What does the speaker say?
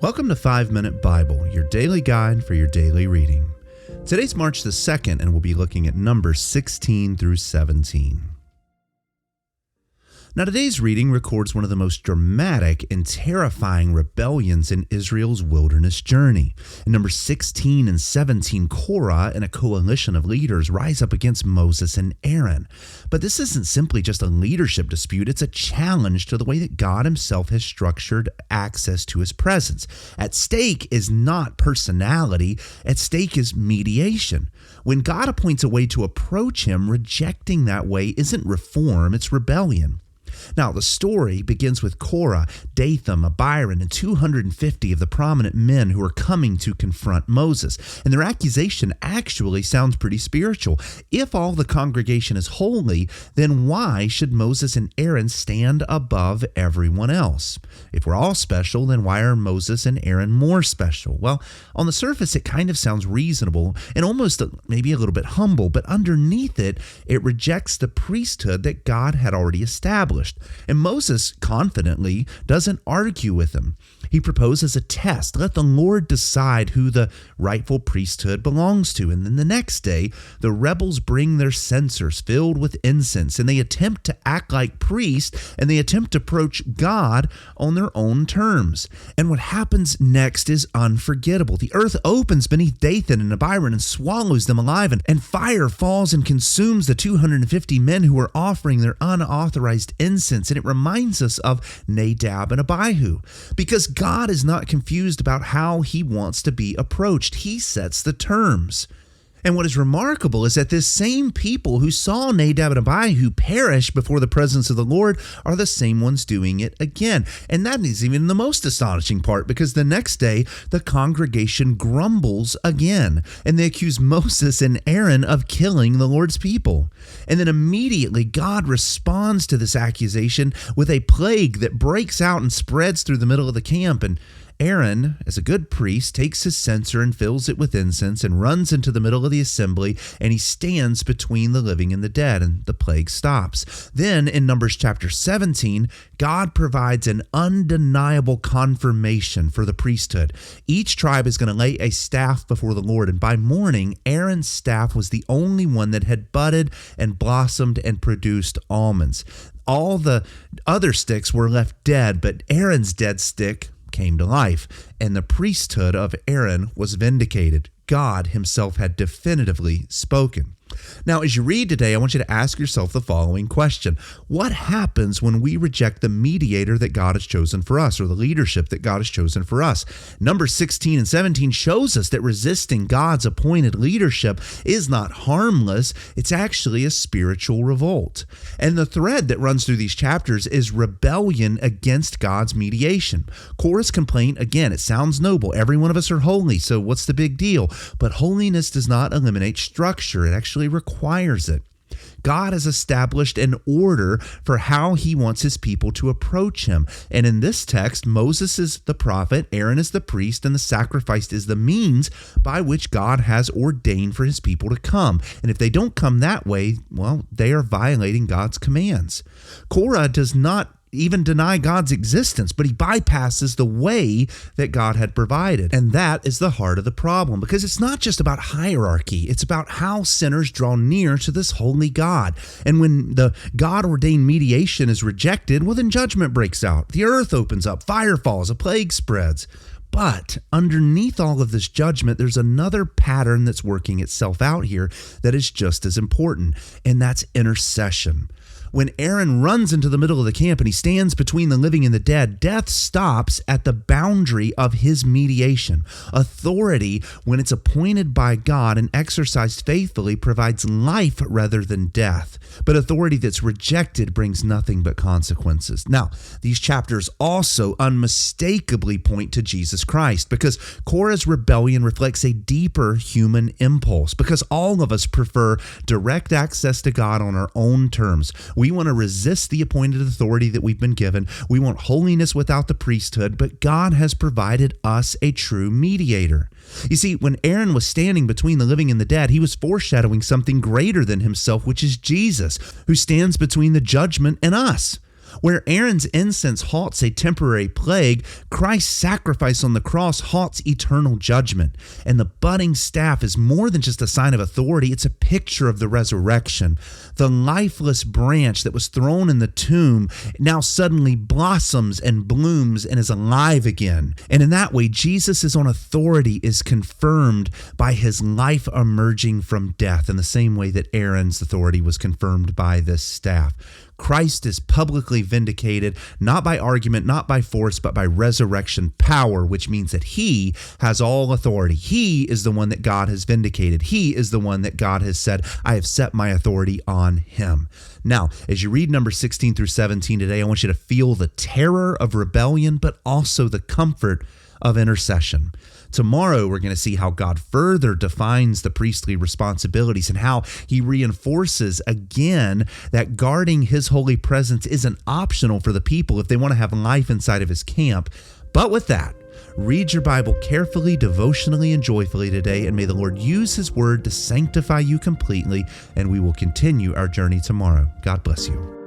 Welcome to 5 Minute Bible, your daily guide for your daily reading. Today's March the 2nd, and we'll be looking at Numbers 16 through 17. Now, today's reading records one of the most dramatic and terrifying rebellions in Israel's wilderness journey. In Numbers 16 and 17, Korah and a coalition of leaders rise up against Moses and Aaron. But this isn't simply just a leadership dispute, it's a challenge to the way that God himself has structured access to his presence. At stake is not personality, at stake is mediation. When God appoints a way to approach him, rejecting that way isn't reform, it's rebellion. Now, the story begins with Korah, Dathan, Abiram, and 250 of the prominent men who are coming to confront Moses. And their accusation actually sounds pretty spiritual. If all the congregation is holy, then why should Moses and Aaron stand above everyone else? If we're all special, then why are Moses and Aaron more special? Well, on the surface, it kind of sounds reasonable and almost maybe a little bit humble, but underneath it, it rejects the priesthood that God had already established. And Moses confidently doesn't argue with him. He proposes a test. Let the Lord decide who the rightful priesthood belongs to. And then the next day, the rebels bring their censers filled with incense, and they attempt to act like priests, and they attempt to approach God on their own terms. And what happens next is unforgettable. The earth opens beneath Dathan and Abiram and swallows them alive, and fire falls and consumes the 250 men who are offering their unauthorized incense. And it reminds us of Nadab and Abihu, because God is not confused about how he wants to be approached. He sets the terms. And what is remarkable is that this same people who saw Nadab and Abihu perish before the presence of the Lord are the same ones doing it again. And that is even the most astonishing part, because the next day the congregation grumbles again, and they accuse Moses and Aaron of killing the Lord's people. And then immediately God responds to this accusation with a plague that breaks out and spreads through the middle of the camp. And Aaron, as a good priest, takes his censer and fills it with incense and runs into the middle of the assembly, and he stands between the living and the dead, and the plague stops. Then in Numbers chapter 17, God provides an undeniable confirmation for the priesthood. Each tribe is going to lay a staff before the Lord, and by morning, Aaron's staff was the only one that had budded and blossomed and produced almonds. All the other sticks were left dead, but Aaron's dead stick came to life, and the priesthood of Aaron was vindicated. God himself had definitively spoken. Now, as you read today, I want you to ask yourself the following question. What happens when we reject the mediator that God has chosen for us, or the leadership that God has chosen for us? Numbers 16 and 17 shows us that resisting God's appointed leadership is not harmless. It's actually a spiritual revolt. And the thread that runs through these chapters is rebellion against God's mediation. Korah's complaint, again, it sounds noble. Every one of us are holy, so what's the big deal? But holiness does not eliminate structure. It actually requires it. God has established an order for how he wants his people to approach him. And in this text, Moses is the prophet, Aaron is the priest, and the sacrifice is the means by which God has ordained for his people to come. And if they don't come that way, well, they are violating God's commands. Korah does not even deny God's existence, but he bypasses the way that God had provided. And that is the heart of the problem, because it's not just about hierarchy. It's about how sinners draw near to this holy God. And when the God-ordained mediation is rejected, well, then judgment breaks out. The earth opens up, fire falls, a plague spreads. But underneath all of this judgment, there's another pattern that's working itself out here that is just as important, and that's intercession. When Aaron runs into the middle of the camp and he stands between the living and the dead, death stops at the boundary of his mediation. Authority, when it's appointed by God and exercised faithfully, provides life rather than death. But authority that's rejected brings nothing but consequences. Now, these chapters also unmistakably point to Jesus Christ, because Korah's rebellion reflects a deeper human impulse, because all of us prefer direct access to God on our own terms. We want to resist the appointed authority that we've been given. We want holiness without the priesthood, but God has provided us a true mediator. You see, when Aaron was standing between the living and the dead, he was foreshadowing something greater than himself, which is Jesus, who stands between the judgment and us. Where Aaron's incense halts a temporary plague, Christ's sacrifice on the cross halts eternal judgment. And the budding staff is more than just a sign of authority, it's a picture of the resurrection. The lifeless branch that was thrown in the tomb now suddenly blossoms and blooms and is alive again. And in that way, Jesus' own authority is confirmed by his life emerging from death in the same way that Aaron's authority was confirmed by this staff. Christ is publicly vindicated, not by argument, not by force, but by resurrection power, which means that he has all authority. He is the one that God has vindicated. He is the one that God has said, I have set my authority on him. Now, as you read numbers 16 through 17 today, I want you to feel the terror of rebellion, but also the comfort of intercession. Tomorrow, we're going to see how God further defines the priestly responsibilities and how he reinforces again that guarding his holy presence isn't optional for the people if they want to have life inside of his camp. But with that, read your Bible carefully, devotionally, and joyfully today, and may the Lord use his word to sanctify you completely, and we will continue our journey tomorrow. God bless you.